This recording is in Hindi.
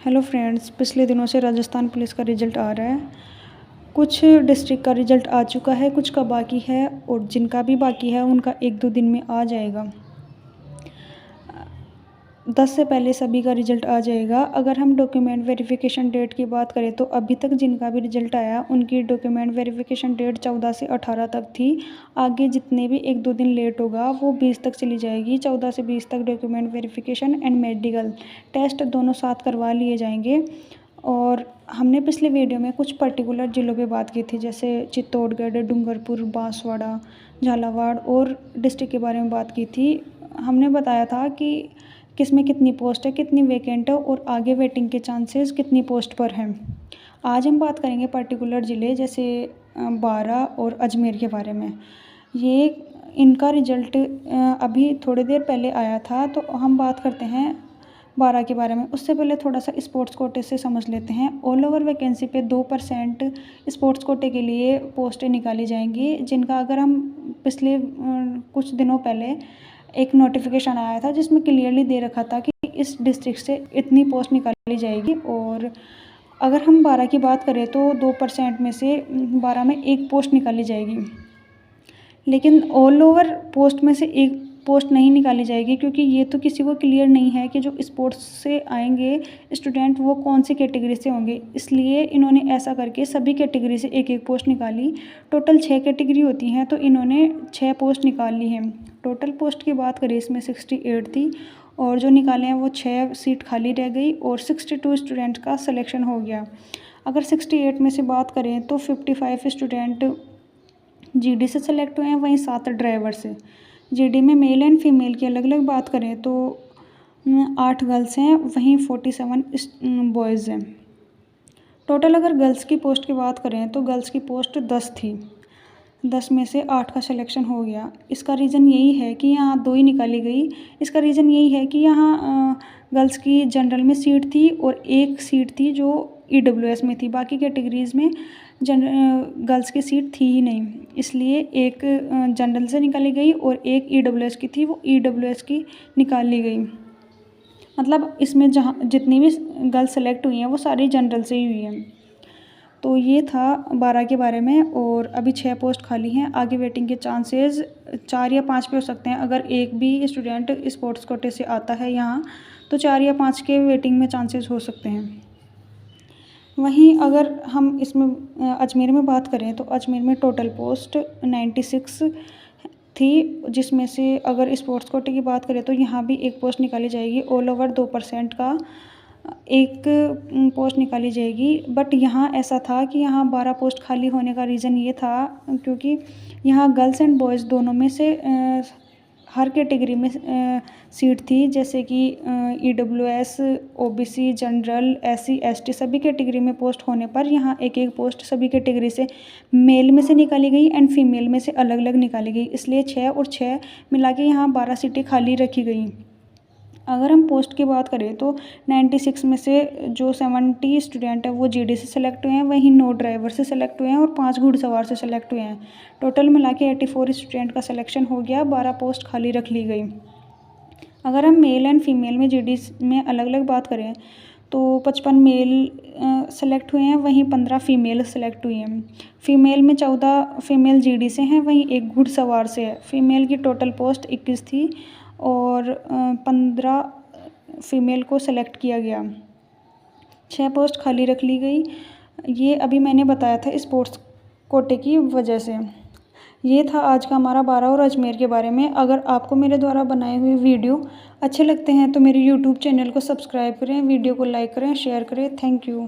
हेलो फ्रेंड्स, पिछले दिनों से राजस्थान पुलिस का रिज़ल्ट आ रहा है। कुछ डिस्ट्रिक्ट का रिज़ल्ट आ चुका है, कुछ का बाकी है और जिनका भी बाकी है उनका 1-2 दिन में आ जाएगा। 10 से पहले सभी का रिज़ल्ट आ जाएगा। अगर हम डॉक्यूमेंट वेरिफ़िकेशन डेट की बात करें तो अभी तक जिनका भी रिज़ल्ट आया उनकी डॉक्यूमेंट वेरिफ़िकेशन डेट 14 से 18 तक थी। आगे जितने भी 1-2 दिन लेट होगा वो 20 तक चली जाएगी। 14 से 20 तक document verification and medical test दोनों साथ करवा लिए जाएंगे। और हमने पिछले वीडियो में कुछ पर्टिकुलर ज़िलों पे बात की थी, जैसे चित्तौड़गढ़, डूंगरपुर, बांसवाड़ा, झालावाड़ और डिस्ट्रिक्ट के बारे में बात की थी। हमने बताया था कि किस में कितनी पोस्ट है, कितनी वैकेंट है और आगे वेटिंग के चांसेस कितनी पोस्ट पर हैं। आज हम बात करेंगे पर्टिकुलर ज़िले जैसे बारा और अजमेर के बारे में। ये इनका रिज़ल्ट अभी थोड़ी देर पहले आया था, तो हम बात करते हैं बारा के बारे में। उससे पहले थोड़ा सा स्पोर्ट्स कोटे से समझ लेते हैं। ऑल ओवर वैकेंसी पे 2% स्पोर्ट्स कोटे के लिए पोस्टें निकाली जाएंगी, जिनका अगर हम पिछले कुछ दिनों पहले एक नोटिफिकेशन आया था जिसमें क्लियरली दे रखा था कि इस डिस्ट्रिक्ट से इतनी पोस्ट निकाली जाएगी। और अगर हम 12 की बात करें तो 2% में से 12 में एक पोस्ट निकाली जाएगी, लेकिन ऑल ओवर पोस्ट में से एक पोस्ट नहीं निकाली जाएगी, क्योंकि ये तो किसी को क्लियर नहीं है कि जो स्पोर्ट्स से आएंगे स्टूडेंट वो कौन सी कैटेगरी से होंगे। इसलिए इन्होंने ऐसा करके सभी कैटेगरी से एक एक पोस्ट निकाली। टोटल 6 कैटेगरी होती हैं, तो इन्होंने 6 पोस्ट निकाल ली हैं। टोटल पोस्ट की बात करें इसमें 68 थी और जो निकाले हैं वो 6 सीट खाली रह गई और 62 स्टूडेंट का सिलेक्शन हो गया। अगर 68 में से बात करें तो 55 स्टूडेंट जीडी से सेलेक्ट हुए हैं, वहीं 7 ड्राइवर से। जीडी में मेल एंड फीमेल की अलग अलग बात करें तो 8 गर्ल्स हैं, वहीं 47 बॉयज़ हैं। टोटल अगर गर्ल्स की पोस्ट की बात करें तो गर्ल्स की पोस्ट 10 थी। 10 में से 8 का सिलेक्शन हो गया। इसका रीज़न यही है कि यहाँ 2 ही निकाली गई। इसका रीज़न यही है कि यहाँ गर्ल्स की जनरल में सीट थी और एक सीट थी जो ईडब्ल्यूएस में थी। बाकी कैटेगरीज़ में गर्ल्स की सीट थी ही नहीं, इसलिए एक जनरल से निकाली गई और एक ईडब्ल्यूएस की थी, वो ईडब्ल्यूएस की निकाल ली गई। मतलब इसमें जहाँ जितनी भी गर्ल्स सेलेक्ट हुई हैं वो सारी जनरल से ही हुई हैं। तो ये था 12 के बारे में। और अभी 6 पोस्ट खाली हैं। आगे वेटिंग के चांसेस 4 या 5 पे हो सकते हैं। अगर एक भी स्टूडेंट स्पोर्ट्स कोटे से आता है यहाँ तो 4 या 5 के वेटिंग में चांसेस हो सकते हैं। वहीं अगर हम इसमें अजमेर में बात करें तो अजमेर में टोटल पोस्ट 96 थी, जिसमें से अगर स्पोर्ट्स कोटे की बात करें तो यहाँ भी एक पोस्ट निकाली जाएगी। ऑल ओवर 2% का एक पोस्ट निकाली जाएगी। बट यहाँ ऐसा था कि यहाँ 12 पोस्ट खाली होने का रीज़न ये था क्योंकि यहाँ गर्ल्स एंड बॉयज़ दोनों में से हर कैटेगरी में सीट थी, जैसे कि EWS, OBC, general, SC, ST सभी कैटेगरी में पोस्ट होने पर यहाँ एक एक पोस्ट सभी कैटेगरी से मेल में से निकाली गई एंड फीमेल में से अलग अलग निकाली गई। इसलिए 6 और 6 मिला के यहाँ 12 सीटें खाली रखी गई। अगर हम पोस्ट की बात करें तो 96 में से जो 70 स्टूडेंट है वो जीडी से सेलेक्ट हुए हैं, वहीं 9 ड्राइवर से सेलेक्ट हुए हैं और 5 घुड़सवार से सेलेक्ट हुए हैं। टोटल मिला के 84 स्टूडेंट का सिलेक्शन हो गया। 12 पोस्ट खाली रख ली गई। अगर हम मेल एंड फीमेल में जीडी में अलग अलग बात करें तो 55 मेल सेलेक्ट हुए हैं, वहीं 15 फीमेल सेलेक्ट हुई हैं। फीमेल में 14 फीमेल जीडी से हैं, वहीं एक घुड़सवार से है। फीमेल की टोटल पोस्ट 21 थी और 15 फीमेल को सेलेक्ट किया गया। 6 पोस्ट खाली रख ली गई। ये अभी मैंने बताया था स्पोर्ट्स कोटे की वजह से। ये था आज का हमारा बारा और अजमेर के बारे में। अगर आपको मेरे द्वारा बनाए हुए वीडियो अच्छे लगते हैं तो मेरे यूट्यूब चैनल को सब्सक्राइब करें, वीडियो को लाइक करें, शेयर करें। Thank you.